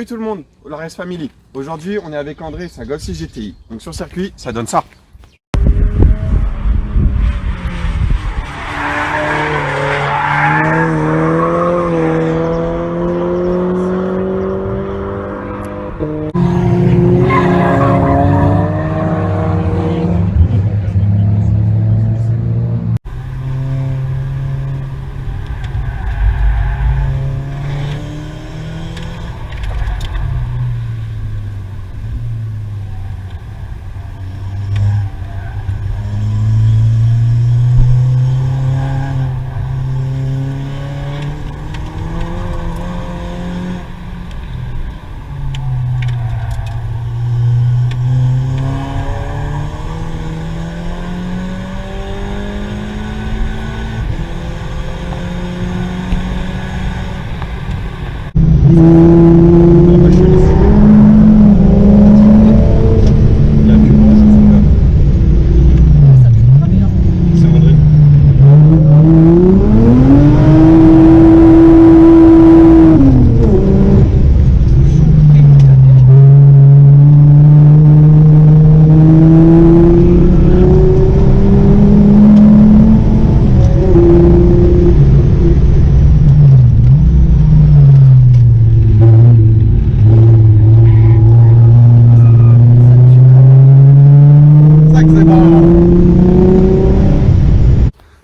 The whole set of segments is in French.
Salut tout le monde, Olares Family. Aujourd'hui, on est avec André, sa Golf 6 GTI. Donc sur circuit, ça donne ça.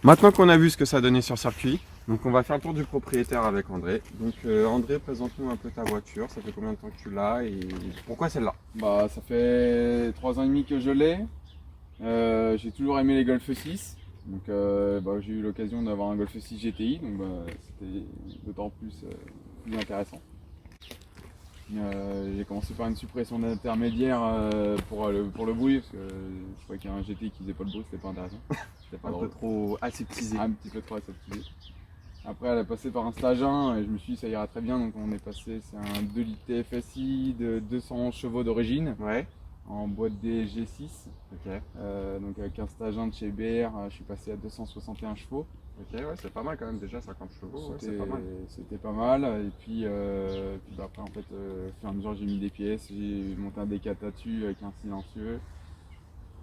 Maintenant qu'on a vu ce que ça donnait sur circuit, donc on va faire le tour du propriétaire avec André. Donc André, présente-nous un peu ta voiture, ça fait combien de temps que tu l'as et pourquoi celle-là? Bah, ça fait 3 ans et demi que je l'ai. J'ai toujours aimé les Golf 6. Donc j'ai eu l'occasion d'avoir un Golf 6 GTI, donc c'était d'autant plus intéressant. J'ai commencé par une suppression d'intermédiaire pour le bruit, parce que je croyais qu'un GTI qui faisait pas de bruit, c'était pas intéressant. C'était pas Un peu drôle. trop aseptisé. Un petit peu trop aseptisé. Après, elle a passé par un stage 1 et je me suis dit ça ira très bien, donc on est passé, c'est un 2 litres TFSI de 200 chevaux d'origine. Ouais. En boîte des G6, Ok. donc avec un stage 1 de chez BR, je suis passé à 261 chevaux. Ok, ouais, c'est pas mal quand même déjà, 50 chevaux, ouais, c'est pas mal. C'était pas mal. Et puis, après, en fait, au fur et à mesure, j'ai mis des pièces, j'ai monté un D4 dessus avec un silencieux.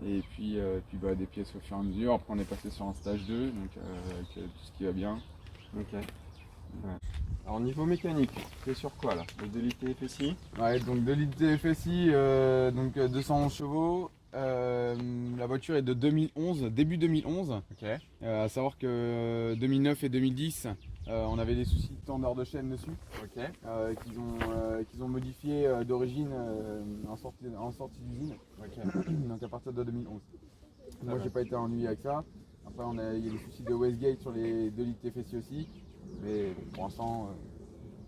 Et puis, des pièces au fur et à mesure. Après, on est passé sur un stage 2, donc avec tout ce qui va bien. Ok. Ouais. Alors niveau mécanique, t'es sur quoi là? Le 2 litres TFSI? Ouais, donc 2 litres TFSI, donc 211 chevaux. La voiture est de 2011, début 2011. Ok. À savoir que 2009 et 2010, on avait des soucis de tendeur de chaîne dessus, Ok. qu'ils ont modifié d'origine en sortie d'usine, Ok. donc à partir de 2011. Moi, j'ai pas été ennuyé avec ça. Après, il y a des soucis de Westgate sur les 2 litres TFSI aussi, mais pour l'instant,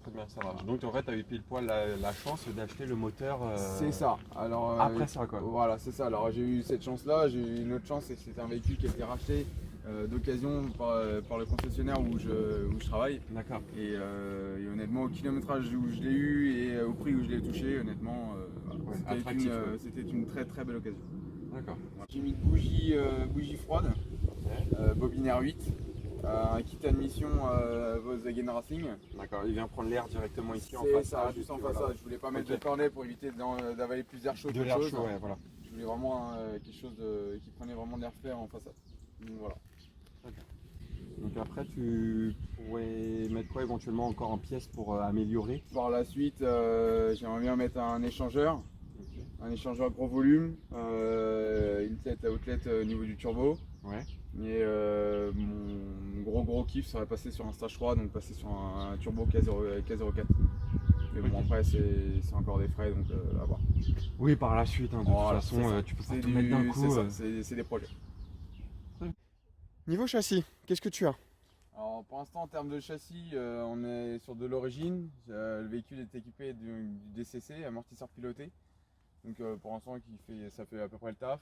Très bien, ça marche. Donc en fait, tu as eu pile poil la chance d'acheter le moteur. c'est ça. Alors, après ça, quoi. Voilà, c'est ça. Alors j'ai eu cette chance-là. J'ai eu une autre chance, c'est que c'était un véhicule qui a été racheté d'occasion par le concessionnaire où je travaille. D'accord. Et honnêtement, au kilométrage où je l'ai eu et au prix où je l'ai touché, honnêtement, Ouais, c'était une très très belle occasion. D'accord. J'ai mis une bougie froide, bobine R8. Un kit admission Volkswagen Racing. D'accord, il vient prendre l'air directement ici en C'est façade. ça, juste en façade. Voilà. Je voulais pas mettre de cornet pour éviter d'avaler plus d'air chaud. De l'air chaud, ouais, voilà. Je voulais vraiment quelque chose qui prenait vraiment de l'air frais en façade. Donc voilà. Donc après, tu pourrais mettre quoi éventuellement encore en pièces pour améliorer? Par la suite, j'aimerais bien mettre un échangeur. Un échangeur gros volume, une tête à outlet au niveau du turbo. Ouais. Et mon gros kiff serait passer sur un stage 3, donc passer sur un turbo K04. Mais bon, après c'est encore des frais, donc à voir. Oui, par la suite, hein, de Voilà, toute façon, tu peux pas tout mettre d'un coup. C'est des projets. Niveau châssis, qu'est-ce que tu as? Alors pour l'instant en termes de châssis, on est sur de l'origine. Le véhicule est équipé du DCC, amortisseur piloté. Donc pour l'instant ça fait à peu près le taf.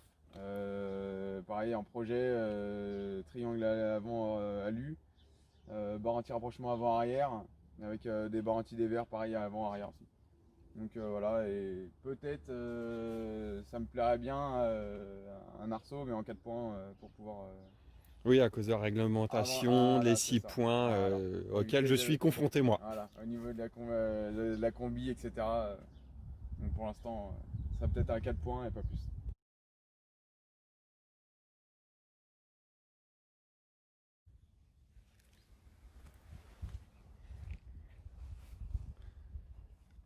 Pareil en projet, triangle avant alu, barre anti-rapprochement avant-arrière, avec des barres anti-dévers pareil avant-arrière aussi. Donc voilà, et peut-être ça me plairait bien un arceau mais en 4 points pour pouvoir Oui, à cause de la réglementation, Voilà, les c'est 6 ça. points Voilà. auxquels Éviter je suis confronté moi. voilà, au niveau de la combi, etc. Donc pour l'instant, ça sera peut-être à 4 points et pas plus.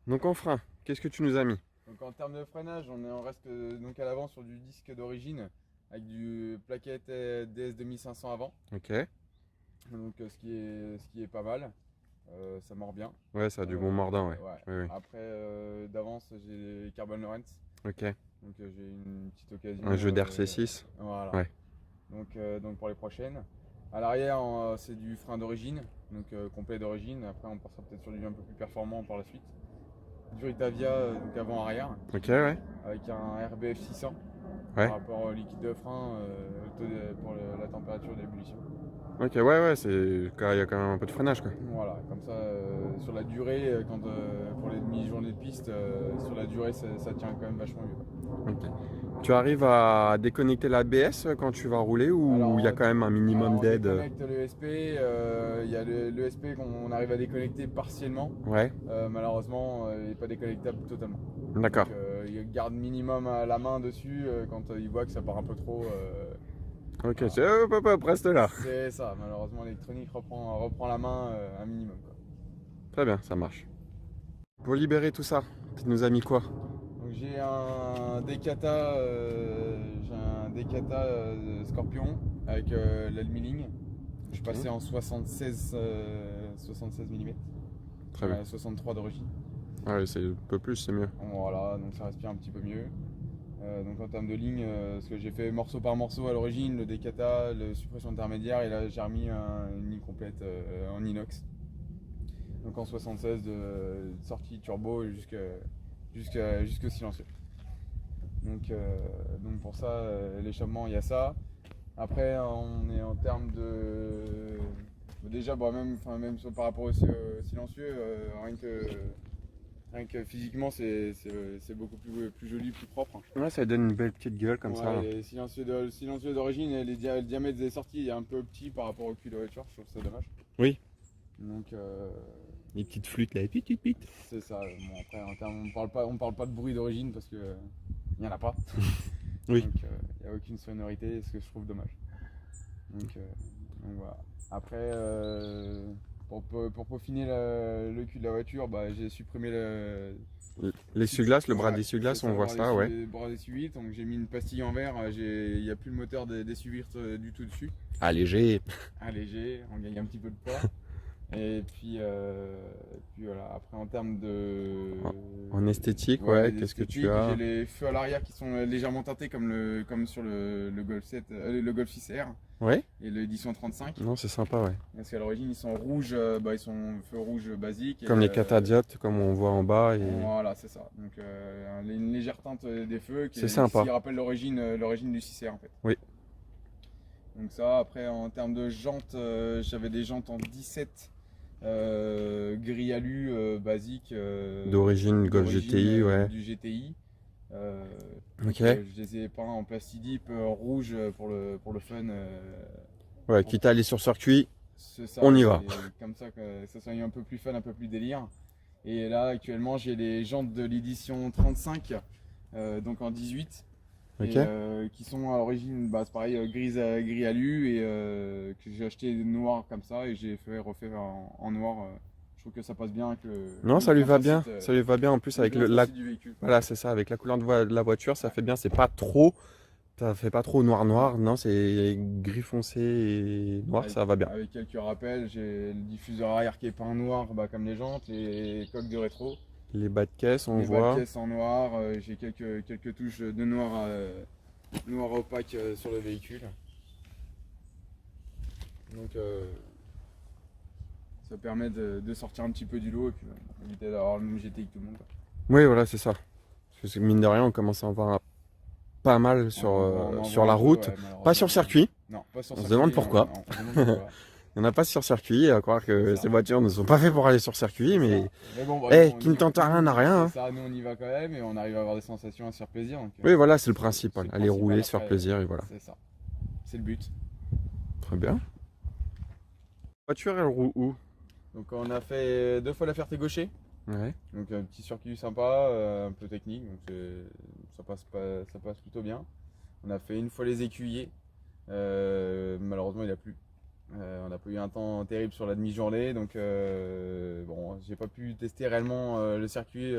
Donc en frein, qu'est-ce que tu nous as mis? Donc en termes de freinage, on reste donc à l'avant sur du disque d'origine avec du plaquette DS 2500 avant. Ok. Donc ce qui est pas mal. Ça mord bien. Ouais, ça a du bon mordant, ouais. Ouais. Oui, oui. Après, d'avance, j'ai les Carbon Lawrence. Ok. Donc j'ai une petite occasion. Un jeu d'RC6. Voilà. Ouais. Donc pour les prochaines. À l'arrière, c'est du frein d'origine, donc complet d'origine. Après, on passera peut-être sur du un peu plus performant par la suite. Du Ritavia, donc avant-arrière, Ok, ouais. avec un RBF 600 Ouais. par rapport au liquide de frein pour la température d'ébullition. Ok, ouais, ouais, il y a quand même un peu de freinage, quoi. Voilà, comme ça, sur la durée, pour les demi-journées de piste, sur la durée, ça tient quand même vachement mieux. Ok. Tu arrives à déconnecter l'ABS quand tu vas rouler ou il y a quand même un minimum on d'aide? déconnecte l'ESP, il y a l'ESP qu'on arrive à déconnecter partiellement. Ouais, Malheureusement, il n'est pas déconnectable totalement. d'accord. Donc, il garde minimum la main dessus quand il voit que ça part un peu trop. Ok, Voilà. c'est hop, hop, hop, reste là. C'est ça, malheureusement l'électronique reprend la main un minimum, quoi. Très bien, ça marche. Pour libérer tout ça, tu nous as mis quoi? Donc j'ai un Decata, Scorpion avec l'Alumiligne. Je suis passé en 76 mm, Très bien. 63 d'origine. Ouais, c'est un peu plus, c'est mieux. Voilà, donc ça respire un petit peu mieux. Donc en termes de ligne, ce que j'ai fait morceau par morceau à l'origine, le Decata, le suppression intermédiaire, et là j'ai remis une ligne complète en inox. Donc en 76 de sortie turbo jusqu'au silencieux. Donc pour ça, l'échappement, il y a ça. Après, on est en termes de. Déjà, même par rapport au silencieux, rien que physiquement, c'est beaucoup plus joli, plus propre. Ouais, ça donne une belle petite gueule comme ça. Là. Le silencieux d'origine, le diamètre des sorties est un peu petit par rapport au cul de la voiture, je trouve ça dommage. Oui. Donc, Les petites flûtes là, pit, pit, pit. c'est ça. Bon, après, en termes, on parle pas de bruit d'origine parce que il n'y en a pas. Oui. Donc, il n'y a aucune sonorité, ce que je trouve dommage. Donc voilà. Après, pour peaufiner le cul de la voiture, j'ai supprimé L'essuie-glace, le bras ouais, d'essuie-glace, c'est ça, on voit ça, ouais. le bras d'essuie-vite, donc j'ai mis une pastille en verre, il n'y a plus le moteur d'essuie-vite du tout dessus. Allégé. Allégé, on gagne un petit peu de poids. Et puis voilà, après en termes de. En esthétique, ouais, qu'est-ce que tu as? J'ai les feux à l'arrière qui sont légèrement teintés comme sur le Golf 7, le Golf 6R Ouais. et l'édition 35. Non, c'est sympa, ouais. Parce qu'à l'origine ils sont rouges, ils sont feux rouges basiques. Comme les catadiotes, comme on voit en bas. Et... Voilà, c'est ça. Donc une légère teinte des feux qui rappelle l'origine du 6R en fait. Oui. Donc ça, après en termes de jantes, j'avais des jantes en 17. Gris alu basique d'origine Golf GTI, ouais. Du GTI. Ok. Je les ai peints en plastidip rouge pour le fun. Ouais, quitte à aller sur circuit, ça, on y va. Comme ça que ça soit un peu plus fun, un peu plus délire. Et là actuellement j'ai les jantes de l'édition 35, donc en 18. Ok. Et, qui sont à l'origine, c'est pareil, gris alu, et que j'ai acheté noir comme ça et j'ai refait en noir. Je trouve que ça passe bien avec le. Non, ça lui va bien. Ça lui va bien en plus avec du véhicule. Voilà, c'est ça, avec la couleur de la voiture, ça fait bien. C'est pas trop. Ça fait pas trop noir. Non, c'est gris foncé et noir, ça va bien. Avec quelques rappels, j'ai le diffuseur arrière qui est peint noir, comme les jantes, les coques de rétro. Les bas de caisse, on voit. Les bas de caisse en noir, j'ai quelques touches de noir opaque sur le véhicule. Donc ça permet de sortir un petit peu du lot et puis éviter d'avoir le même GTI que tout le monde. Oui, voilà, c'est ça. Parce que mine de rien, on commence à en voir pas mal sur la route. Ouais, pas sur circuit. Non, pas sur on circuit. Se demande pourquoi. On se demande pourquoi. Il n'y en a pas sur circuit, à croire que ces voitures ne sont pas faites pour aller sur circuit, mais bon, qui ne tente rien n'a rien. Hein. Ça, nous on y va quand même et on arrive à avoir des sensations, à se faire plaisir. Donc, oui, voilà, c'est le principal. Aller rouler, se faire plaisir et voilà. C'est ça. C'est le but. Très bien. La voiture, elle roule où? Donc on a fait 2 fois la Ferté-Gaucher. Ouais. Donc un petit circuit sympa, un peu technique, donc ça passe plutôt bien. On a fait 1 fois les Écuyers. Malheureusement il a plu. On n'a pas eu un temps terrible sur la demi-journée, donc bon, j'ai pas pu tester réellement le circuit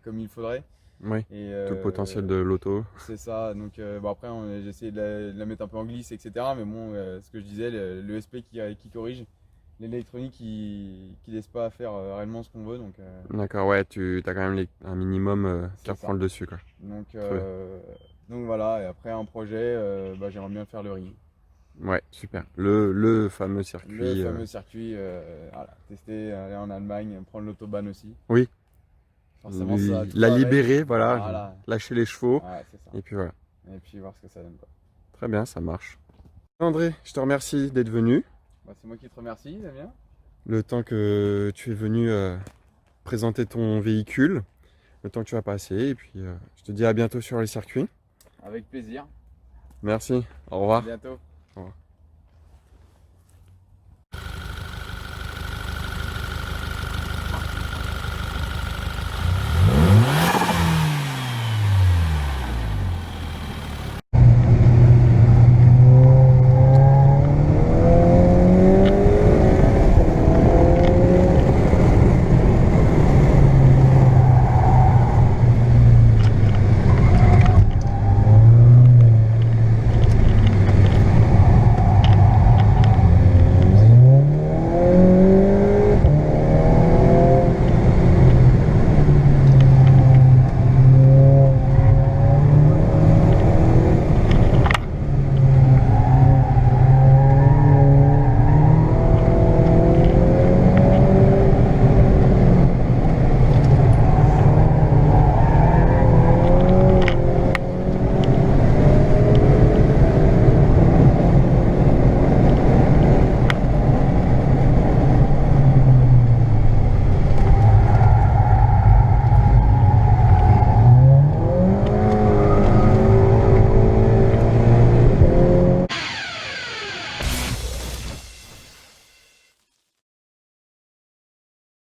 comme il faudrait. Oui. Et, Tout le potentiel de l'auto. c'est ça, donc bon, après j'ai essayé de la mettre un peu en glisse, etc. Mais bon, ce que je disais, le SP qui corrige, l'électronique qui laisse pas faire réellement ce qu'on veut. D'accord, ouais, tu as quand même un minimum qui C'est reprend ça. le dessus, quoi. Donc voilà, et après un projet, j'aimerais bien faire le ring. Ouais, super. Le fameux Le circuit. fameux circuit, voilà, tester, aller en Allemagne, prendre l'autobahn aussi. Oui, Forcément, ça, tout la va avec. libérer, voilà, Voilà. lâcher les chevaux, Ouais, c'est ça. et puis voilà. Et puis voir ce que ça donne, quoi. Très bien, ça marche. André, je te remercie d'être venu. Bah, c'est moi qui te remercie, Damien. Le temps que tu es venu présenter ton véhicule, le temps que tu as passé, et puis je te dis à bientôt sur les circuits. Avec plaisir. Merci, au À revoir. bientôt. Au revoir.